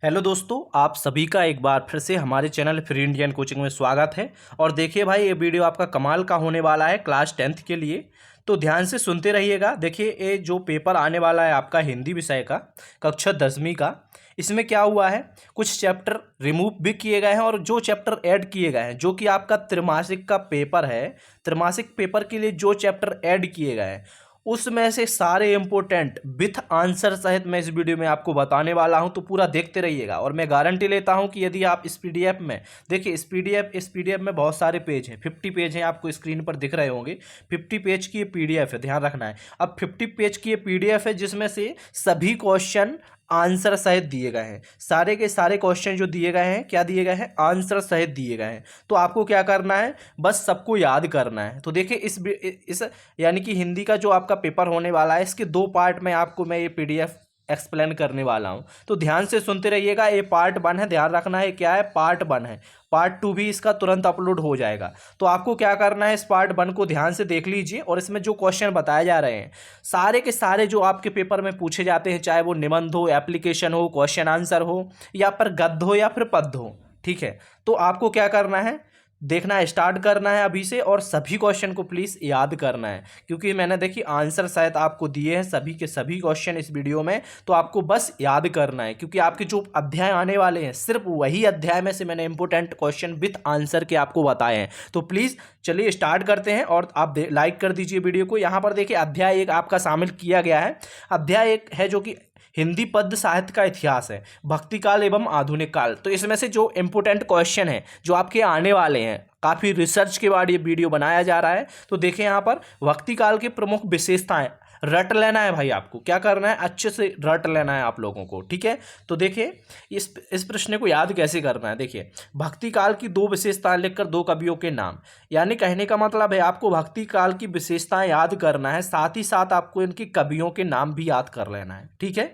Hello दोस्तों, आप सभी का एक बार फिर से हमारे चैनल फ्री इंडियन कोचिंग में स्वागत है। और देखिए भाई, ये वीडियो आपका कमाल का होने वाला है क्लास 10th के लिए। तो ध्यान से सुनते रहिएगा। देखिए, ये जो पेपर आने वाला है आपका हिंदी विषय का, कक्षा 10वीं का, इसमें क्या हुआ है, कुछ चैप्टर रिमूव भी किए गए हैं और जो चैप्टर ऐड किए गए हैं, जो कि आपका त्रैमासिक का पेपर है, त्रैमासिक पेपर के लिए जो चैप्टर ऐड किए गए हैं उसमें से सारे इंपॉर्टेंट विथ आंसर सहित मैं इस वीडियो में आपको बताने वाला हूं। तो पूरा देखते रहिएगा। और मैं गारंटी लेता हूं कि यदि आप इस पीडीएफ में देखिए, इस पीडीएफ में बहुत सारे पेज हैं, 50 पेज हैं, आपको स्क्रीन पर दिख रहे होंगे। 50 पेज की ये पीडीएफ है, ध्यान रखना है। अब 50 पेज की ये पीडीएफ है जिसमें से सभी क्वेश्चन आंसर सहित दिए गए हैं। सारे के सारे क्वेश्चन जो दिए गए हैं, क्या दिए गए हैं, आंसर सहित दिए गए हैं। तो आपको क्या करना है, बस सबको याद करना है। तो देखिए, इस यानी कि हिंदी का जो आपका पेपर होने वाला है, इसके दो पार्ट में आपको मैं ये पीडीएफ एक्सप्लेन करने वाला हूं। तो ध्यान से सुनते रहिएगा। ये पार्ट 1 है, ध्यान रखना है क्या है, पार्ट 1 है। पार्ट 2 भी इसका तुरंत अपलोड हो जाएगा। तो आपको क्या करना है, इस पार्ट 1 को ध्यान से देख लीजिए और इसमें जो क्वेश्चन बताए जा रहे हैं, सारे के सारे जो आपके पेपर में पूछे जाते हैं, चाहे वो निबंध हो, एप्लीकेशन हो, क्वेश्चन आंसर हो, या फिर गद्य हो या फिर पद्य हो, ठीक है। तो आपको क्या करना है, देखना स्टार्ट करना है अभी से और सभी क्वेश्चन को प्लीज़ याद करना है। क्योंकि मैंने देखिए आंसर शायद आपको दिए हैं सभी के सभी क्वेश्चन इस वीडियो में, तो आपको बस याद करना है। क्योंकि आपके जो अध्याय आने वाले हैं, सिर्फ वही अध्याय में से मैंने इंपॉर्टेंट क्वेश्चन विथ आंसर के आपको बताए हैं। तो प्लीज़ चलिए स्टार्ट करते हैं और आप लाइक कर दीजिए वीडियो को। यहाँ पर देखिए, अध्याय 1 आपका शामिल किया गया है। अध्याय 1 है जो कि हिंदी पद्य साहित्य का इतिहास है, भक्ति काल एवं आधुनिक काल। तो इसमें से जो इंपॉर्टेंट क्वेश्चन है जो आपके आने वाले हैं, काफ़ी रिसर्च के बाद ये वीडियो बनाया जा रहा है। तो देखें यहाँ पर भक्ति काल की प्रमुख विशेषताएं रट लेना है भाई, आपको क्या करना है, अच्छे से रट लेना है आप लोगों को, ठीक है। तो देखिए, इस प्रश्न को याद कैसे करना है। देखिए, भक्ति काल की दो विशेषताएं लिखकर दो कवियों के नाम, यानी कहने का मतलब है आपको भक्ति काल की विशेषताएं याद करना है, साथ ही साथ आपको इनके कवियों के नाम भी याद कर लेना है, ठीक है।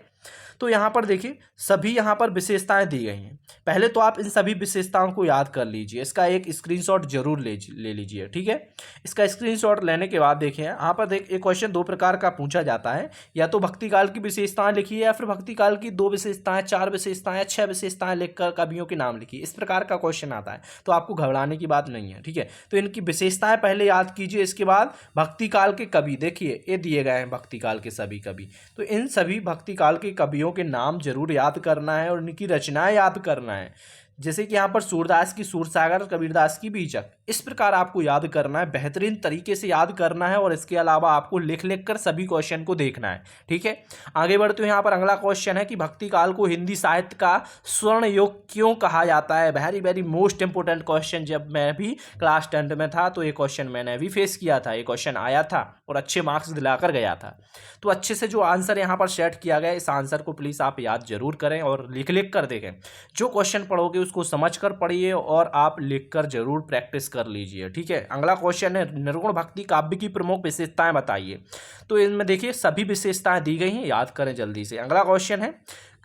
तो यहाँ पर देखिए, सभी यहाँ पर विशेषताएं दी गई हैं। पहले तो आप इन सभी विशेषताओं को याद कर लीजिए, इसका एक स्क्रीनशॉट जरूर ले लीजिए, ठीक है। इसका स्क्रीनशॉट लेने के बाद देखिए, यहाँ पर एक क्वेश्चन दो प्रकार का पूछा जाता है, या तो भक्ति काल की विशेषताएं लिखिए या फिर भक्ति काल की दो विशेषताएं, चार विशेषताएं, 6 विशेषताएं लिखकर कवियों के नाम लिखिए। इस प्रकार का क्वेश्चन आता है, तो आपको घबराने की बात नहीं है, ठीक है। तो इनकी विशेषताएं पहले याद कीजिए, इसके बाद भक्ति काल के कवि, देखिए ये दिए गए हैं भक्ति काल के सभी कवि। तो इन सभी भक्ति काल के कवियों के नाम जरूर याद करना है और इनकी रचनाएं याद करना है। जैसे कि यहाँ पर सूरदास की सूरसागर, कबीरदास की बीचक, इस प्रकार आपको याद करना है, बेहतरीन तरीके से याद करना है। और इसके अलावा आपको लिख लिख कर सभी क्वेश्चन को देखना है, ठीक है। आगे बढ़ते हैं, यहाँ पर अगला क्वेश्चन है कि भक्ति काल को हिंदी साहित्य का स्वर्ण युग क्यों कहा जाता है। Very very most important question. जब मैं भी क्लास 10th में था तो ये क्वेश्चन मैंने भी फेस किया था, ये क्वेश्चन आया था और अच्छे मार्क्स दिलाकर गया था। तो अच्छे से जो आंसर यहाँ पर सेट किया गया, इस आंसर को प्लीज़ आप याद जरूर करें और लिख लिख कर देखें। जो क्वेश्चन पढ़ोगे उसको समझ कर पढ़िए और आप लिख कर जरूर प्रैक्टिस कर लीजिए, ठीक है। अगला क्वेश्चन है, निर्गुण भक्ति काव्य की प्रमुख विशेषताएं बताइए। तो इनमें देखिए सभी विशेषताएं दी गई हैं, याद करें जल्दी से। अगला क्वेश्चन है,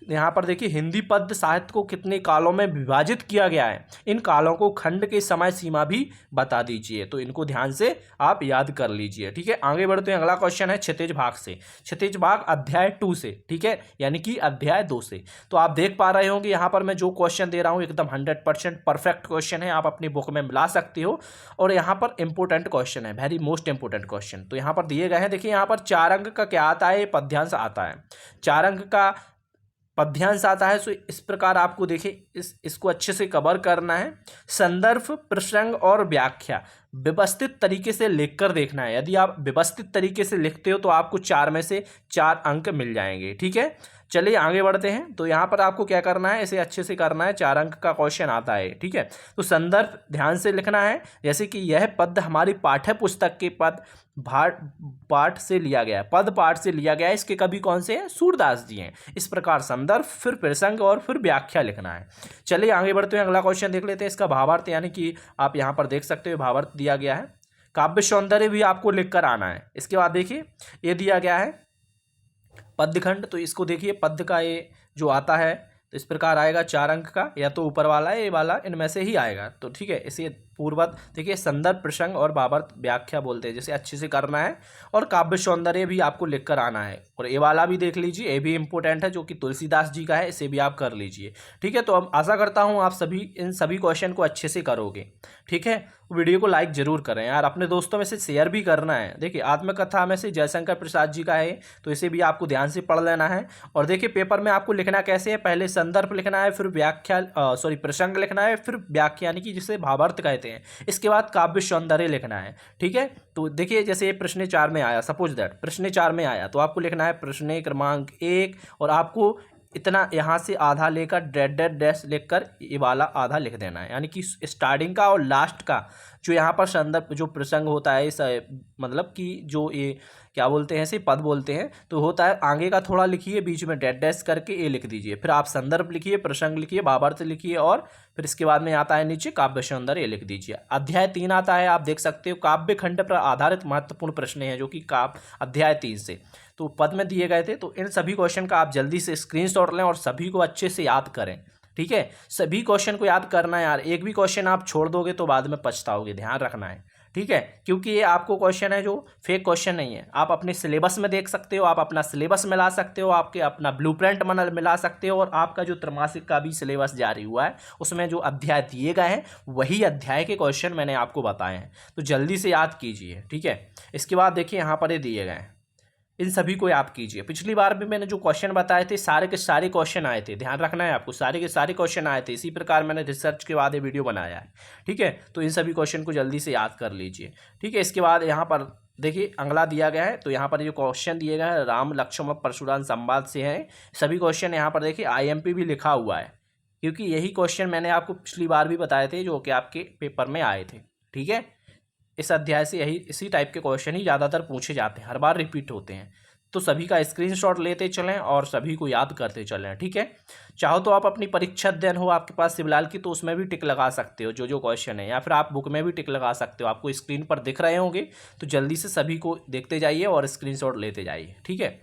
यहाँ पर देखिए, हिंदी पद्य साहित्य को कितने कालों में विभाजित किया गया है, इन कालों को खंड के समय सीमा भी बता दीजिए। तो इनको ध्यान से आप याद कर लीजिए, ठीक है। आगे बढ़ते हैं, अगला क्वेश्चन है क्षितिज भाग से, क्षितिज भाग अध्याय 2 से, ठीक है, यानी कि अध्याय 2 से। तो आप देख पा रहे होंगे यहाँ पर मैं जो क्वेश्चन दे रहा हूँ एकदम 100% परफेक्ट क्वेश्चन है, आप अपनी बुक में मिला सकते हो। और यहाँ पर इंपॉर्टेंट क्वेश्चन है, वेरी मोस्ट इंपॉर्टेंट क्वेश्चन। तो यहाँ पर दिए गए हैं, देखिए यहाँ पर 4 अंक का क्या आता है, पद्यांश आता है। 4 अंक का पद्यांश आता है। सो इस प्रकार आपको देखिए इसको अच्छे से कवर करना है। संदर्भ, प्रसंग और व्याख्या व्यवस्थित तरीके से लिखकर देखना है। यदि आप व्यवस्थित तरीके से लिखते हो तो आपको 4 में से 4 अंक मिल जाएंगे, ठीक है। चलिए आगे बढ़ते हैं। तो यहाँ पर आपको क्या करना है, इसे अच्छे से करना है, 4 अंक का क्वेश्चन आता है, ठीक है। तो संदर्भ ध्यान से लिखना है, जैसे कि यह पद हमारी पाठ्य पुस्तक के पाठ से लिया गया है, पद पाठ से लिया गया है। इसके कवि कौन से हैं, सूरदास जी हैं। इस प्रकार संदर्भ, फिर प्रसंग और फिर व्याख्या लिखना है। चलिए आगे बढ़ते हैं, अगला क्वेश्चन देख लेते हैं। इसका भावार्थ, यानी कि आप यहाँ पर देख सकते हो भावार्थ दिया गया है। काव्य सौंदर्य भी आपको लिखकर आना है। इसके बाद देखिए, ये दिया गया है पद्यखंड। तो इसको देखिए, पद्य का ये जो आता है तो इस प्रकार आएगा, 4 अंक का, या तो ऊपर वाला है ये वाला, इनमें से ही आएगा। तो ठीक है, इसे पूर्वत देखिए संदर्भ प्रसंग और भावार्थ व्याख्या बोलते हैं, जैसे अच्छे से करना है। और काव्य सौंदर्य भी आपको लिख कर आना है। और ये वाला भी देख लीजिए, ये भी इंपॉर्टेंट है, जो कि तुलसीदास जी का है, इसे भी आप कर लीजिए। ठीक है, तो अब आशा करता हूँ आप सभी इन सभी क्वेश्चन को अच्छे से करोगे। ठीक है, वीडियो को लाइक जरूर करें यार, अपने दोस्तों में से शेयर भी करना है। देखिए आत्मकथा में से जयशंकर प्रसाद जी का है, तो इसे भी आपको ध्यान से पढ़ लेना है। और देखिए पेपर में आपको लिखना कैसे है, पहले संदर्भ लिखना है, फिर व्याख्या प्रसंग लिखना है, फिर व्याख्या यानी कि जिसे भावार्थ कहते हैं, इसके बाद काव्य सौंदर्य लिखना है। ठीक है, तो देखिए जैसे ये प्रश्न 4 में आया, सपोज दैट प्रश्न 4 में आया, तो आपको लिखना है प्रश्न क्रमांक 1 और आपको इतना यहाँ से आधा लेकर डेड डेड डैश लिखकर ये वाला आधा लिख देना है, यानी कि स्टार्टिंग का और लास्ट का जो यहाँ पर संदर्भ जो प्रसंग होता है, इस मतलब कि जो ये क्या बोलते हैं, इसे पद बोलते हैं, तो होता है आगे का थोड़ा लिखिए, बीच में डेड डैश करके ये लिख दीजिए, फिर आप संदर्भ लिखिए, प्रसंग लिखिए, भावार्थ लिखिए, और फिर इसके बाद में आता है नीचे काव्य सौंदर्य, ये लिख दीजिए। अध्याय 3 आता है, आप देख सकते हो काव्य खंड पर आधारित महत्वपूर्ण प्रश्न है, जो कि काव्य अध्याय 3 से तो पद में दिए गए थे। तो इन सभी क्वेश्चन का आप जल्दी से स्क्रीनशॉट लें और सभी को अच्छे से याद करें। ठीक है, सभी क्वेश्चन को याद करना है यार, एक भी क्वेश्चन आप छोड़ दोगे तो बाद में पछताओगे, ध्यान रखना है। ठीक है, क्योंकि ये आपको क्वेश्चन है जो फेक क्वेश्चन नहीं है, आप अपने सिलेबस में देख सकते हो, आप अपना सिलेबस मिला सकते हो, आपके अपना ब्लूप्रिंट मिला सकते हो, और आपका जो त्रैमासिक का भी सिलेबस जारी हुआ है उसमें जो अध्याय दिए गए हैं वही अध्याय के क्वेश्चन मैंने आपको बताए हैं, तो जल्दी से याद कीजिए। ठीक है, इसके बाद देखिए यहाँ पर ये दिए गए हैं, इन सभी को याद कीजिए। पिछली बार भी मैंने जो क्वेश्चन बताए थे सारे के सारे क्वेश्चन आए थे, ध्यान रखना है आपको, सारे के सारे क्वेश्चन आए थे, इसी प्रकार मैंने रिसर्च के बाद ये वीडियो बनाया है। ठीक है, तो इन सभी क्वेश्चन को जल्दी से याद कर लीजिए। ठीक है, इसके बाद यहाँ पर देखिए अगला दिया गया है, तो यहाँ पर जो क्वेश्चन दिए गए हैं राम लक्ष्मण और परशुराम संवाद से हैं सभी क्वेश्चन। यहाँ पर देखिए IMP भी लिखा हुआ है, क्योंकि यही क्वेश्चन मैंने आपको पिछली बार भी बताए थे जो कि आपके पेपर में आए थे। ठीक है, इस अध्याय से इसी टाइप के क्वेश्चन ही ज़्यादातर पूछे जाते हैं, हर बार रिपीट होते हैं, तो सभी का स्क्रीनशॉट लेते चलें और सभी को याद करते चलें। ठीक है, चाहो तो आप अपनी परीक्षा अध्ययन हो आपके पास शिवलाल की, तो उसमें भी टिक लगा सकते हो जो जो क्वेश्चन है, या फिर आप बुक में भी टिक लगा सकते हो, आपको स्क्रीन पर दिख रहे होंगे, तो जल्दी से सभी को देखते जाइए और स्क्रीनशॉट लेते जाइए। ठीक है,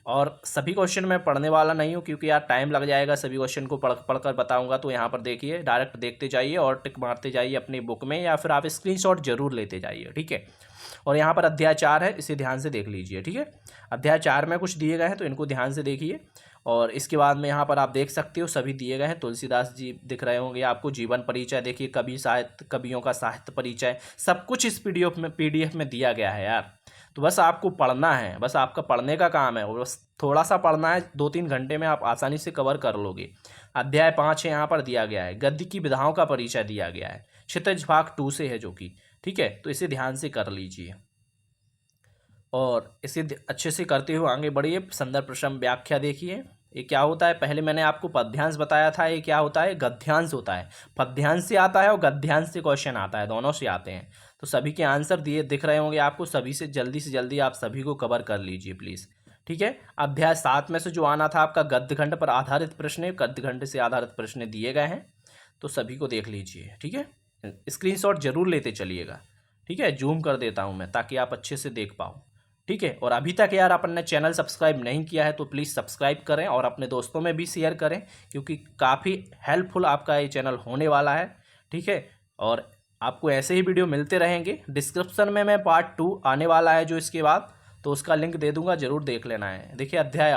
और सभी क्वेश्चन मैं पढ़ने वाला नहीं हूँ, क्योंकि यार टाइम लग जाएगा, सभी क्वेश्चन को पढ़कर बताऊंगा, तो यहाँ पर देखिए डायरेक्ट देखते जाइए और टिक मारते जाइए अपनी बुक में, या फिर आप स्क्रीनशॉट जरूर लेते जाइए। ठीक है, और यहाँ पर अध्याय 4 है, इसे ध्यान से देख लीजिए। ठीक है, अध्याय 4 में कुछ दिए गए हैं, तो इनको ध्यान से देखिए। और इसके बाद में यहाँ पर आप देख सकते हो सभी दिए गए हैं, तुलसीदास जी दिख रहे होंगे आपको, जीवन परिचय देखिए, कवि साहित्य, कवियों का साहित्य परिचय, सब कुछ इस PDF में दिया गया है यार। तो बस आपको पढ़ना है, बस आपका पढ़ने का काम है, बस थोड़ा सा पढ़ना है, 2-3 घंटे में आप आसानी से कवर कर लोगे। अध्याय 5 है, यहाँ पर दिया गया है गद्य की विधाओं का परिचय दिया गया है, क्षितिज भाग 2 से है जो कि। ठीक है, तो इसे ध्यान से कर लीजिए और इसे अच्छे से करते हुए आगे बढ़िए। संदर्भ प्रश्न व्याख्या देखिए, ये क्या होता है, पहले मैंने आपको पद्यांश बताया था, ये क्या होता है, गद्यांश होता है। पद्यांश से आता है और गद्यांश से क्वेश्चन आता है, दोनों से आते हैं। तो सभी के आंसर दिए दिख रहे होंगे आपको, सभी से जल्दी आप सभी को कवर कर लीजिए प्लीज़। ठीक है, अध्याय 7 में से जो आना था आपका गद्य खंड पर आधारित प्रश्न, गद्य खंड से आधारित प्रश्न दिए गए हैं, तो सभी को देख लीजिए। ठीक है, स्क्रीनशॉट जरूर लेते चलिएगा। ठीक है, जूम कर देता हूँ मैं ताकि आप अच्छे से देख पाओ। ठीक है, और अभी तक यार आपने चैनल सब्सक्राइब नहीं किया है तो प्लीज़ सब्सक्राइब करें और अपने दोस्तों में भी शेयर करें, क्योंकि काफ़ी हेल्पफुल आपका ये चैनल होने वाला है। ठीक है, और आपको ऐसे ही वीडियो मिलते रहेंगे। डिस्क्रिप्शन में मैं पार्ट 2 आने वाला है जो इसके बाद, तो उसका लिंक दे दूंगा, जरूर देख लेना है। देखिए अध्याय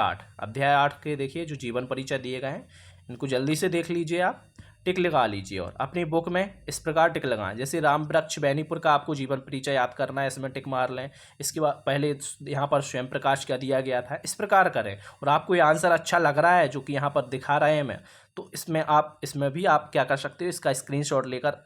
8 के देखिए जो जीवन परिचय दिए गए हैं, इनको जल्दी से देख लीजिए, आप टिक लगा लीजिए और अपनी बुक में इस प्रकार टिक लगाएं। जैसे राम वृक्ष बैनीपुर का आपको जीवन परिचय याद करना है, इसमें टिक मार लें। इसके बाद पहले यहाँ पर स्वयं प्रकाश का दिया गया था, इस प्रकार करें। और आपको ये आंसर अच्छा लग रहा है जो कि यहाँ पर दिखा रहे हैं मैं, तो इसमें भी आप क्या कर सकते हो, इसका स्क्रीनशॉट लेकर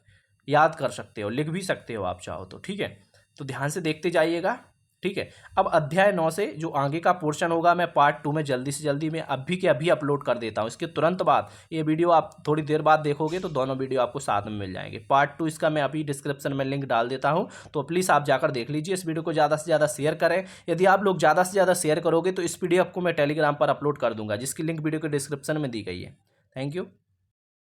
याद कर सकते हो, लिख भी सकते हो आप चाहो तो। ठीक है, तो ध्यान से देखते जाइएगा। ठीक है, अब अध्याय 9 से जो आगे का पोर्शन होगा मैं पार्ट 2 में जल्दी से जल्दी मैं अभी के अभी अपलोड कर देता हूँ। इसके तुरंत बाद ये वीडियो आप थोड़ी देर बाद देखोगे तो दोनों वीडियो आपको साथ में मिल जाएंगे। पार्ट 2 इसका मैं अभी डिस्क्रिप्शन में लिंक डाल देता हूँ, तो प्लीज़ आप जाकर देख लीजिए। इस वीडियो को ज़्यादा से ज़्यादा शेयर करें। यदि आप लोग ज़्यादा से ज़्यादा शेयर करोगे तो इस PDF को मैं टेलीग्राम पर अपलोड कर दूँगा, जिसकी लिंक वीडियो के डिस्क्रिप्शन में दी गई है। Thank you.